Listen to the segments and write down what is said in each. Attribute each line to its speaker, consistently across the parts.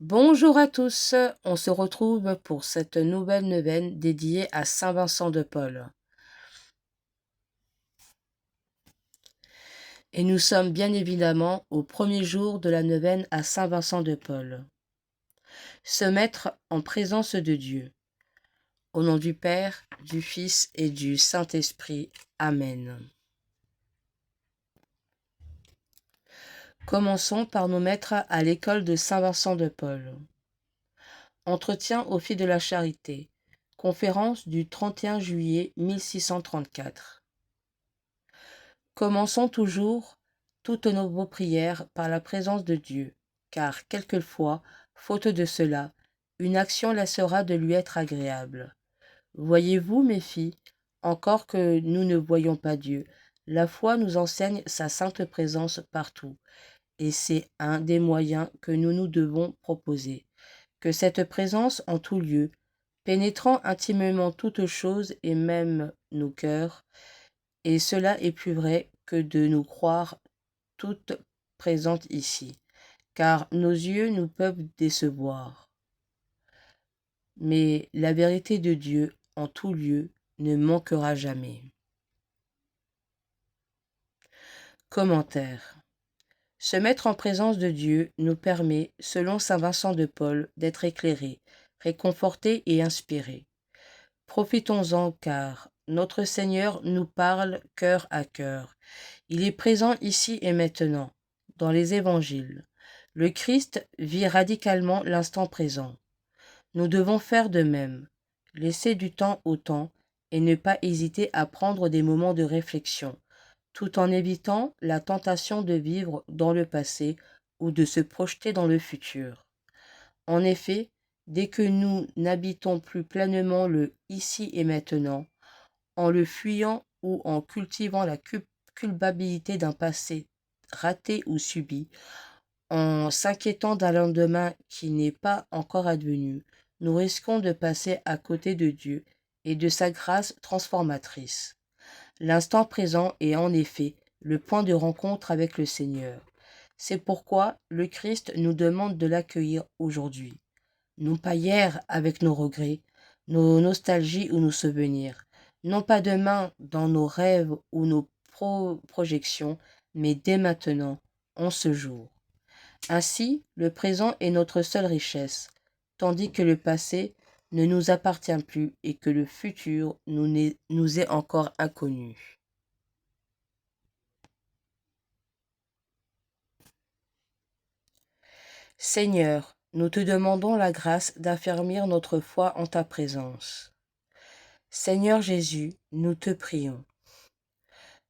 Speaker 1: Bonjour à tous, on se retrouve pour cette nouvelle neuvaine dédiée à Saint Vincent de Paul. Et nous sommes bien évidemment au premier jour de la neuvaine à Saint Vincent de Paul. Se mettre en présence de Dieu. Au nom du Père, du Fils et du Saint-Esprit. Amen. Commençons par nous mettre à l'école de Saint Vincent de Paul. Entretien au fil de la charité. Conférence du 31 juillet 1634. Commençons toujours toutes nos prières par la présence de Dieu, car quelquefois, faute de cela, une action laissera de lui être agréable. Voyez-vous, mes filles, encore que nous ne voyons pas Dieu, la foi nous enseigne sa sainte présence partout, et c'est un des moyens que nous nous devons proposer, que cette présence en tout lieu, pénétrant intimement toutes choses et même nos cœurs, et cela est plus vrai que de nous croire toutes présentes ici, car nos yeux nous peuvent décevoir. Mais la vérité de Dieu en tout lieu ne manquera jamais. Commentaire. Se mettre en présence de Dieu nous permet, selon saint Vincent de Paul, d'être éclairés, réconfortés et inspirés. Profitons-en car notre Seigneur nous parle cœur à cœur. Il est présent ici et maintenant, dans les évangiles. Le Christ vit radicalement l'instant présent. Nous devons faire de même, laisser du temps au temps et ne pas hésiter à prendre des moments de réflexion, tout en évitant la tentation de vivre dans le passé ou de se projeter dans le futur. En effet, dès que nous n'habitons plus pleinement le ici et maintenant, en le fuyant ou en cultivant la culpabilité d'un passé raté ou subi, en s'inquiétant d'un lendemain qui n'est pas encore advenu, nous risquons de passer à côté de Dieu et de sa grâce transformatrice. L'instant présent est en effet le point de rencontre avec le Seigneur. C'est pourquoi le Christ nous demande de l'accueillir aujourd'hui. Non pas hier avec nos regrets, nos nostalgies ou nos souvenirs, non pas demain dans nos rêves ou nos projections, mais dès maintenant, en ce jour. Ainsi, le présent est notre seule richesse, tandis que le passé ne nous appartient plus et que le futur nous est encore inconnu. Seigneur, nous te demandons la grâce d'affermir notre foi en ta présence. Seigneur Jésus, nous te prions.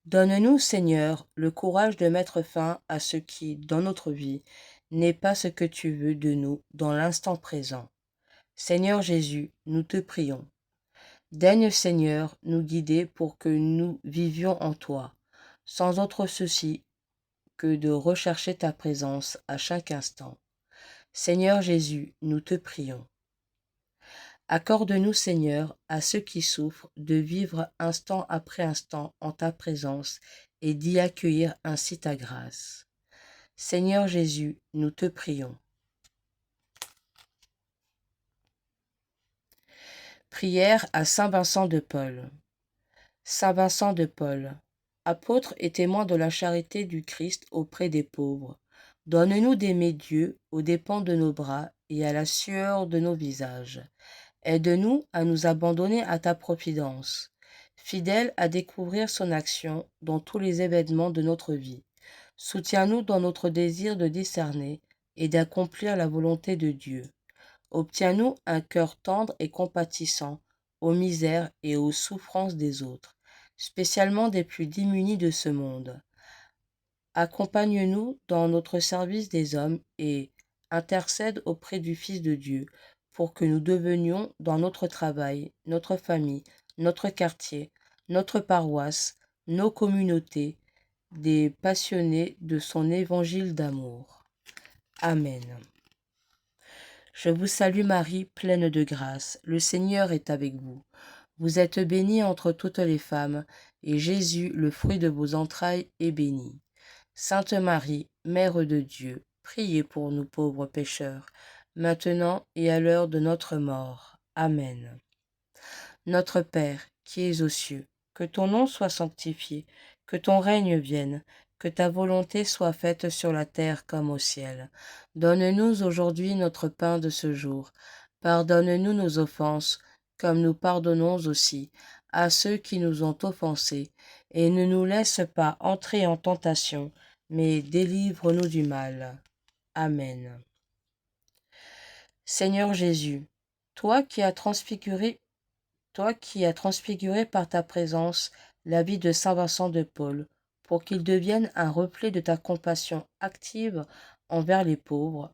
Speaker 1: Donne-nous, Seigneur, le courage de mettre fin à ce qui, dans notre vie, n'est pas ce que tu veux de nous dans l'instant présent. Seigneur Jésus, nous te prions. Daigne, Seigneur, nous guider pour que nous vivions en toi, sans autre souci que de rechercher ta présence à chaque instant. Seigneur Jésus, nous te prions. Accorde-nous, Seigneur, à ceux qui souffrent, de vivre instant après instant en ta présence et d'y accueillir ainsi ta grâce. Seigneur Jésus, nous te prions. Prière à Saint Vincent de Paul. Saint Vincent de Paul, apôtre et témoin de la charité du Christ auprès des pauvres, donne-nous d'aimer Dieu aux dépens de nos bras et à la sueur de nos visages. Aide-nous à nous abandonner à ta providence, fidèle à découvrir son action dans tous les événements de notre vie. Soutiens-nous dans notre désir de discerner et d'accomplir la volonté de Dieu. Obtiens-nous un cœur tendre et compatissant aux misères et aux souffrances des autres, spécialement des plus démunis de ce monde. Accompagne-nous dans notre service des hommes et intercède auprès du Fils de Dieu pour que nous devenions dans notre travail, notre famille, notre quartier, notre paroisse, nos communautés, des passionnés de son évangile d'amour. Amen. Je vous salue Marie, pleine de grâce, le Seigneur est avec vous. Vous êtes bénie entre toutes les femmes, et Jésus, le fruit de vos entrailles, est béni. Sainte Marie, Mère de Dieu, priez pour nous pauvres pécheurs, maintenant et à l'heure de notre mort. Amen. Notre Père, qui es aux cieux, que ton nom soit sanctifié, que ton règne vienne, que ta volonté soit faite sur la terre comme au ciel. Donne-nous aujourd'hui notre pain de ce jour. Pardonne-nous nos offenses, comme nous pardonnons aussi à ceux qui nous ont offensés, et ne nous laisse pas entrer en tentation, mais délivre-nous du mal. Amen. Seigneur Jésus, toi qui as transfiguré par ta présence la vie de saint Vincent de Paul, pour qu'il devienne un reflet de ta compassion active envers les pauvres,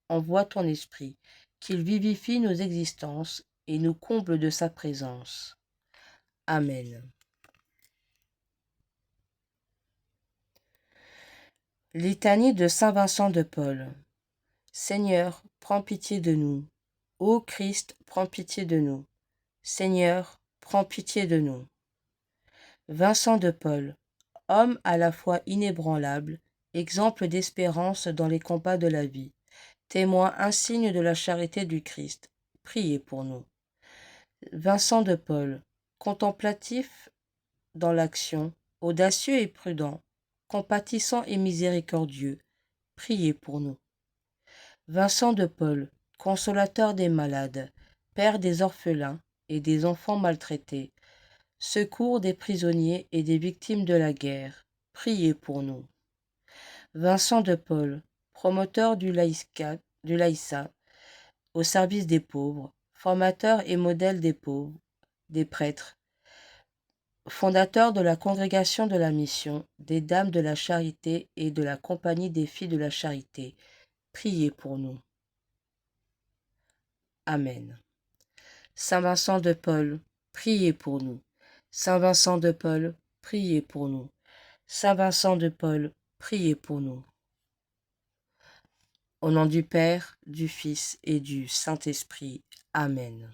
Speaker 1: envoie ton esprit, qu'il vivifie nos existences et nous comble de sa présence. Amen. Litanie de saint Vincent de Paul. Seigneur, prends pitié de nous. Ô Christ, prends pitié de nous. Seigneur, prends pitié de nous. Vincent de Paul, homme à la fois inébranlable, exemple d'espérance dans les combats de la vie, témoin insigne de la charité du Christ, priez pour nous. Vincent de Paul, contemplatif dans l'action, audacieux et prudent, compatissant et miséricordieux, priez pour nous. Vincent de Paul, consolateur des malades, père des orphelins et des enfants maltraités, secours des prisonniers et des victimes de la guerre, priez pour nous. Vincent de Paul, promoteur du laïcat au service des pauvres, formateur et modèle des pauvres, des prêtres, fondateur de la Congrégation de la Mission, des Dames de la Charité et de la Compagnie des Filles de la Charité, priez pour nous. Amen. Saint Vincent de Paul, priez pour nous. Saint Vincent de Paul, priez pour nous. Saint Vincent de Paul, priez pour nous. Au nom du Père, du Fils et du Saint-Esprit. Amen.